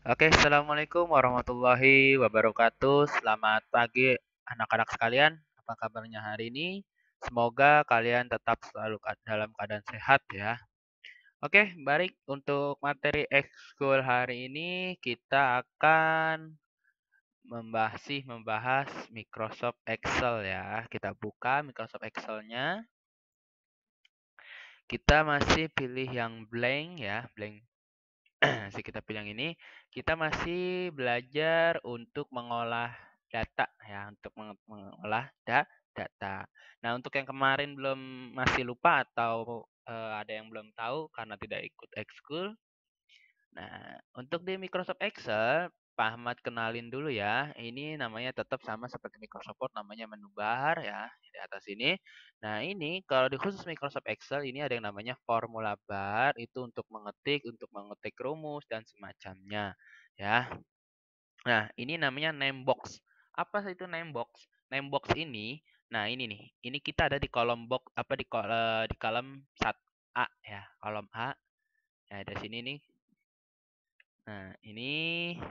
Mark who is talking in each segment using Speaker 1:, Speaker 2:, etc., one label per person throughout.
Speaker 1: Oke, assalamualaikum warahmatullahi wabarakatuh. Selamat pagi, anak-anak sekalian. Apa kabarnya hari ini? Semoga kalian tetap selalu dalam keadaan sehat ya. Oke, baik. Untuk materi ekskul hari ini kita akan membahas Microsoft Excel ya. Kita buka Microsoft Excel-nya. Kita masih pilih yang blank ya, blank. Kita pilih yang ini. Kita masih belajar untuk mengolah data ya, untuk mengolah data. Nah, untuk yang kemarin masih lupa atau ada yang belum tahu karena tidak ikut ekskul. Nah, untuk di Microsoft Excel, Pak Ahmad kenalin dulu ya. Ini namanya tetap sama seperti Microsoft Word, namanya menu bar ya di atas ini. Nah, ini kalau di khusus Microsoft Excel ini ada yang namanya formula bar, itu untuk mengetik rumus dan semacamnya ya. Nah, ini namanya name box. Apa sih itu name box? Name box ini, nah ini nih, ini kita ada di kolom box apa di kolom A ya, kolom A. Nah, dari sini nih. Nah, ini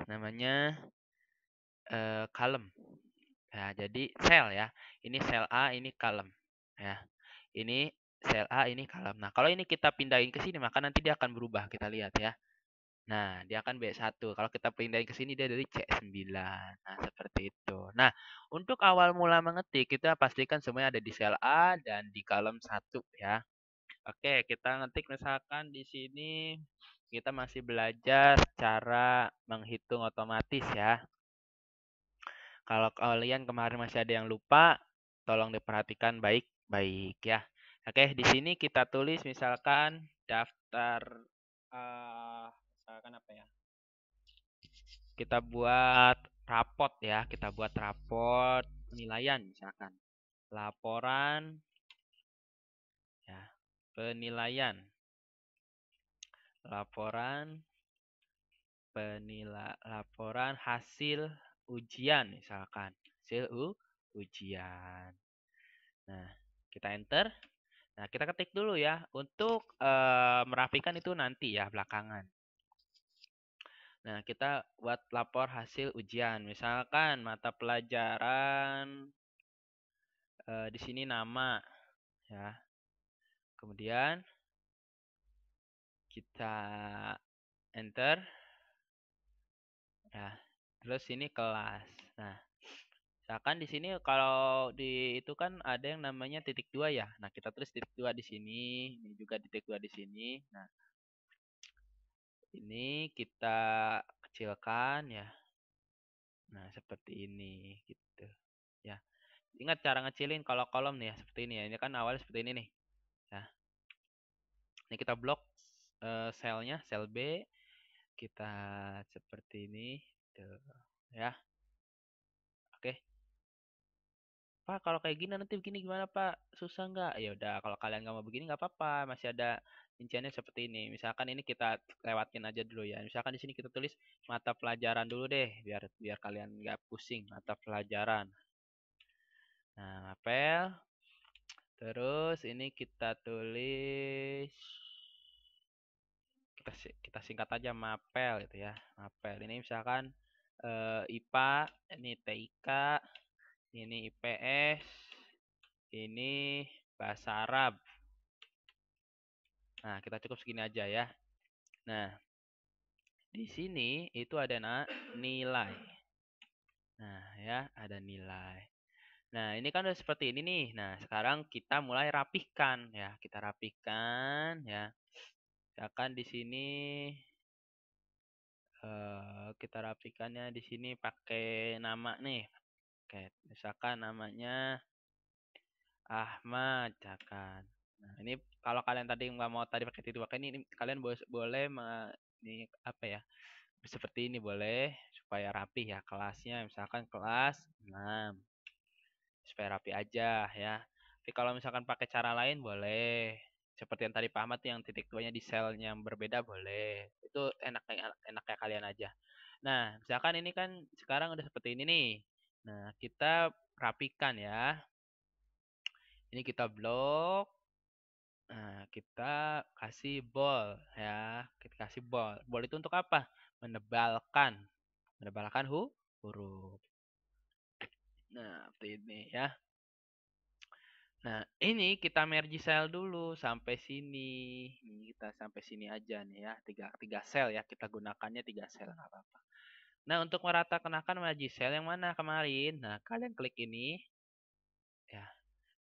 Speaker 1: namanya column. Ya, jadi sel ya. Ini sel A, ini column. Ya. Ini sel A, ini column. Nah, kalau ini kita pindahin ke sini, maka nanti dia akan berubah. Kita lihat ya. Nah, dia akan B1. Kalau kita pindahin ke sini, dia dari C9. Nah, seperti itu. Nah, untuk awal mula mengetik, kita pastikan semuanya ada di sel A dan di column 1 ya. Oke, kita ngetik misalkan di sini kita masih belajar cara menghitung otomatis ya. Kalau kalian kemarin masih ada yang lupa, tolong diperhatikan baik-baik ya. Oke, di sini kita tulis misalkan daftar misalkan apa ya? Kita buat rapot ya, kita buat rapot penilaian misalkan. Laporan ya, penilaian. Laporan laporan hasil ujian misalkan. Hasil ujian. Nah, kita enter. Nah, kita ketik dulu ya. Untuk merapikan itu nanti ya, belakangan. Nah, kita buat lapor hasil ujian. Misalkan mata pelajaran di sini nama ya. Kemudian kita enter ya. Terus ini kelas. Nah, misalkan di sini kalau di itu kan ada yang namanya titik 2 ya. Nah, kita tulis titik 2 di sini, ini juga titik 2 di sini. Nah, ini kita kecilkan ya. Nah, seperti ini gitu. Ya. Ingat cara ngecilin kalau kolom nih ya, seperti ini ya. Ini kan awalnya seperti ini nih. Ya. Ini kita blok selnya, sel B. Kita seperti ini. Tuh. Ya. Oke. Pak, kalau kayak gini nanti begini gimana, Pak? Susah nggak? Ya udah, kalau kalian nggak mau begini nggak apa-apa. Masih ada rinciannya seperti ini. Misalkan ini kita lewatin aja dulu ya. Misalkan di sini kita tulis mata pelajaran dulu deh, biar biar kalian nggak pusing mata pelajaran. Nah, apel. Terus ini kita tulis kita singkat aja mapel gitu ya. Mapel. Ini misalkan IPA, ini TIK, ini IPS, ini bahasa Arab. Nah, kita cukup segini aja ya. Nah, di sini itu ada nilai. Nah, ya, ada nilai. Nah, ini kan udah seperti ini nih. Nah, sekarang kita mulai rapihkan ya. Kita rapihkan ya. Misalkan di sini kita rapikannya di sini pakai nama nih. Oke, misalkan namanya Ahmad, misalkan. Nah, ini kalau kalian tadi nggak mau tadi pakai titik pakai ini kalian boleh ini apa ya? Seperti ini boleh supaya rapi ya kelasnya. Misalkan kelas 6 supaya rapi aja ya. Tapi kalau misalkan pakai cara lain boleh. Seperti yang tadi Pak Ahmad yang titik duanya di selnya yang berbeda boleh. Itu enaknya kalian aja. Nah, misalkan ini kan sekarang udah seperti ini nih. Nah, kita rapikan ya. Ini kita blok. Nah, kita kasih bol ya. Kita kasih bol. Bol itu untuk apa? menebalkan huruf. Nah, seperti ini ya. Nah, ini kita merge cell dulu sampai sini. Ini kita sampai sini aja nih ya. Tiga sel ya. Kita gunakannya 3 sel, nggak apa-apa. Nah, untuk meratakan merge cell yang mana kemarin? Nah, kalian klik ini. Ya,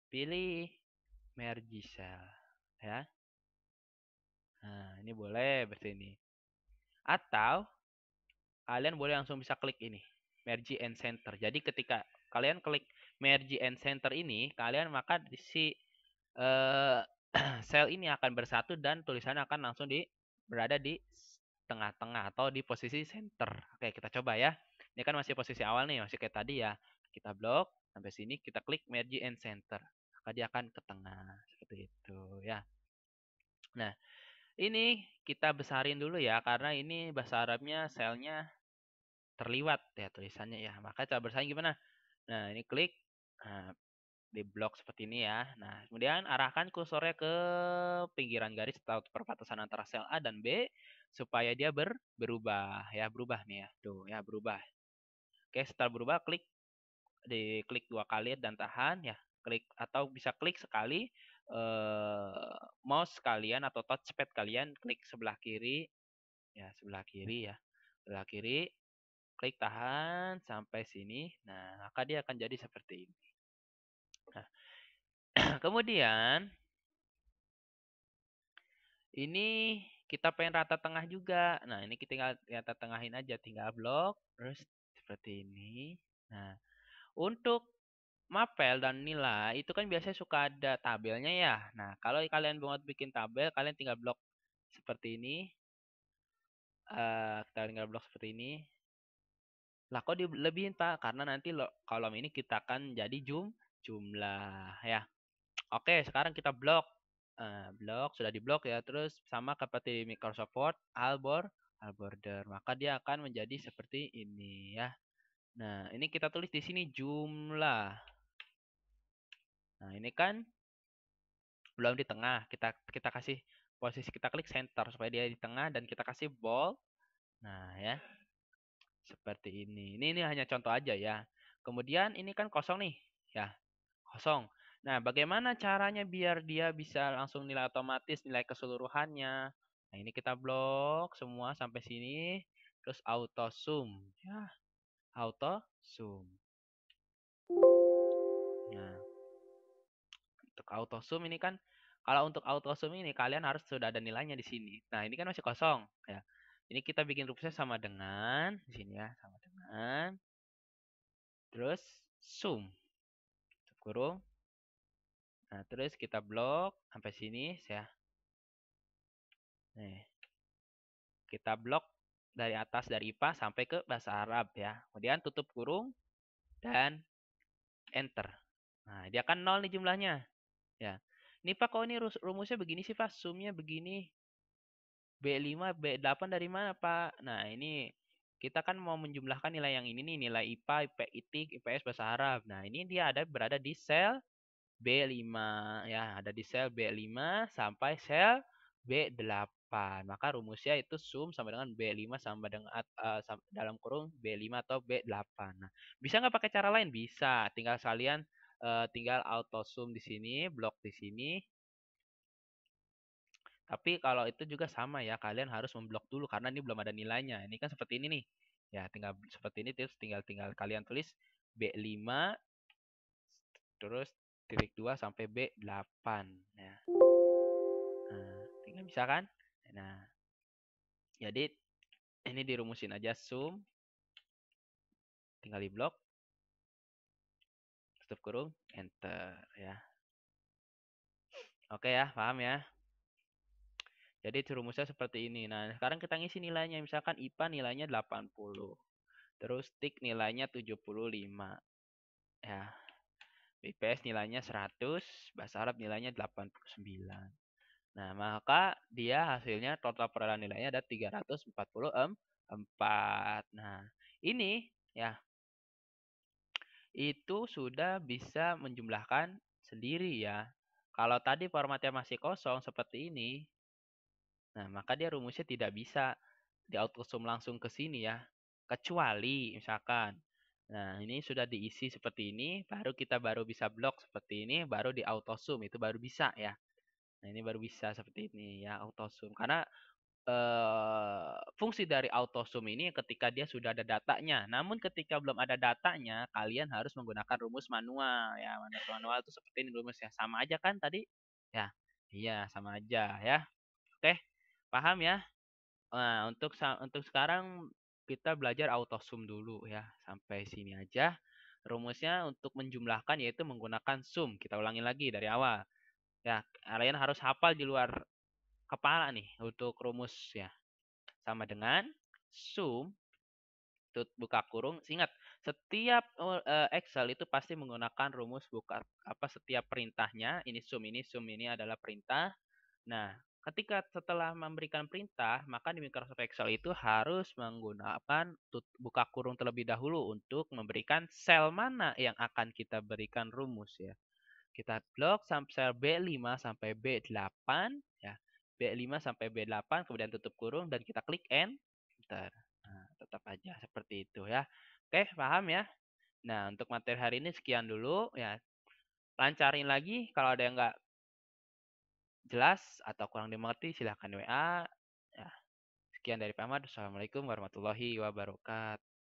Speaker 1: pilih merge cell. Ya. Nah, ini boleh seperti ini. Atau, kalian boleh langsung bisa klik ini. Merge and center. Jadi ketika kalian klik merge and center ini, kalian maka si sel ini akan bersatu dan tulisannya akan langsung berada di tengah-tengah atau di posisi center. Oke, kita coba ya. Ini kan masih posisi awal nih, masih kayak tadi ya. Kita blok sampai sini, kita klik merge and center. Maka dia akan ke tengah seperti itu ya. Nah, ini kita besarin dulu ya karena ini bahasa Arabnya selnya terliwat ya tulisannya ya. Maka cara besarin gimana? Nah, ini klik. Nah, di blok seperti ini ya. Nah, kemudian arahkan kursornya ke pinggiran garis atau perbatasan antara sel A dan B supaya dia berubah ya, berubah nih ya. Tuh, ya berubah. Oke, setelah berubah diklik 2 kali dan tahan ya. Klik atau bisa klik sekali mouse kalian atau touchpad kalian klik sebelah kiri ya, sebelah kiri ya. Sebelah kiri klik tahan sampai sini. Nah, maka dia akan jadi seperti ini. Nah, kemudian ini kita pengen rata tengah juga. Nah, ini kita tinggal rata tengahin aja. Tinggal blok. Terus seperti ini. Nah, untuk mapel dan nilai itu kan biasanya suka ada tabelnya ya. Nah, kalau kalian mau bikin tabel, kalian tinggal blok seperti ini. Kita tinggal blok seperti ini. Lah, kok dilebihin, Pak? Karena nanti kolom ini kita akan jadi jumlah ya. Oke, sekarang kita blok. Blok sudah diblok ya. Terus sama seperti Microsoft Word, all border. Maka dia akan menjadi seperti ini ya. Nah, ini kita tulis di sini jumlah. Nah, ini kan belum di tengah. Kita kasih posisi, kita klik center supaya dia di tengah dan kita kasih bold. Nah, ya. Seperti ini. Ini hanya contoh aja ya. Kemudian ini kan kosong nih, ya. Kosong. Nah, bagaimana caranya biar dia bisa langsung nilai otomatis, nilai keseluruhannya? Nah, ini kita blok semua sampai sini. Terus auto zoom. Ya, auto zoom. Nah, untuk auto zoom ini kan, kalau untuk auto zoom ini kalian harus sudah ada nilainya di sini. Nah, ini kan masih kosong. Ya. Ini kita bikin rumusnya sama dengan, di sini ya, sama dengan. Terus zoom. Kurung. Nah, terus kita blok sampai sini ya. Nih. Kita blok dari atas dari IPA sampai ke bahasa Arab ya. Kemudian tutup kurung dan enter. Nah, dia kan 0 nih jumlahnya. Ya. Ini Pak, kok ini rumusnya begini sih Pak? Sumnya begini. B5, B8 dari mana Pak? Nah, ini kita kan mau menjumlahkan nilai yang ini nih, nilai IPA, IPIT, IPS bahasa Arab. Nah, ini dia berada di sel B5 ya, ada di sel B5 sampai sel B8. Maka rumusnya itu sum sama dengan B5 sama dengan dalam kurung B5 atau B8. Nah, bisa nggak pakai cara lain? Bisa. Tinggal kalian tinggal auto sum di sini, blok di sini. Tapi kalau itu juga sama ya, kalian harus memblok dulu karena ini belum ada nilainya. Ini kan seperti ini nih. Ya, tinggal seperti ini terus tinggal kalian tulis B5 terus titik 2 sampai B8 ya. Nah, tinggal bisa kan? Nah, jadi ini dirumusin aja sum, tinggal di blok, tutup kurung, enter ya. Oke ya, paham ya? Jadi rumusnya seperti ini. Nah, sekarang kita ngisi nilainya. Misalkan IPA nilainya 80. Terus TIK nilainya 75. Ya. IPS nilainya 100. Bahasa Arab nilainya 89. Nah, maka dia hasilnya total perolehan nilainya ada 344. Nah, ini ya itu sudah bisa menjumlahkan sendiri ya. Kalau tadi formatnya masih kosong seperti ini, nah maka dia rumusnya tidak bisa. di autosum langsung ke sini ya. Kecuali misalkan, nah ini sudah diisi seperti ini, baru kita bisa blok seperti ini, baru di autosum itu baru bisa ya. Nah ini baru bisa seperti ini ya autosum. Karena fungsi dari autosum ini ketika dia sudah ada datanya. Namun ketika belum ada datanya, kalian harus menggunakan rumus manual ya. Rumus manual itu seperti ini rumusnya. Sama aja kan tadi? Ya. Iya, sama aja ya. Oke, paham ya? Nah, untuk sekarang kita belajar autosum dulu ya. Sampai sini aja. Rumusnya untuk menjumlahkan yaitu menggunakan sum. Kita ulangi lagi dari awal. Ya, kalian harus hafal di luar kepala nih untuk rumus ya. Sama dengan sum buka kurung. Ingat, setiap Excel itu pasti menggunakan rumus buka apa setiap perintahnya. Ini sum ini adalah perintah. Nah, ketika setelah memberikan perintah, maka di Microsoft Excel itu harus menggunakan buka kurung terlebih dahulu untuk memberikan sel mana yang akan kita berikan rumus ya. Kita blok sampai sel B5 sampai B8 ya. B5 sampai B8 kemudian tutup kurung dan kita klik enter. Nah, tetap aja seperti itu ya. Oke, paham ya? Nah, untuk materi hari ini sekian dulu ya. Lancarin lagi kalau ada yang nggak jelas atau kurang dimengerti silahkan WA. Ya, sekian dari Pak Ahmad. Assalamualaikum warahmatullahi wabarakatuh.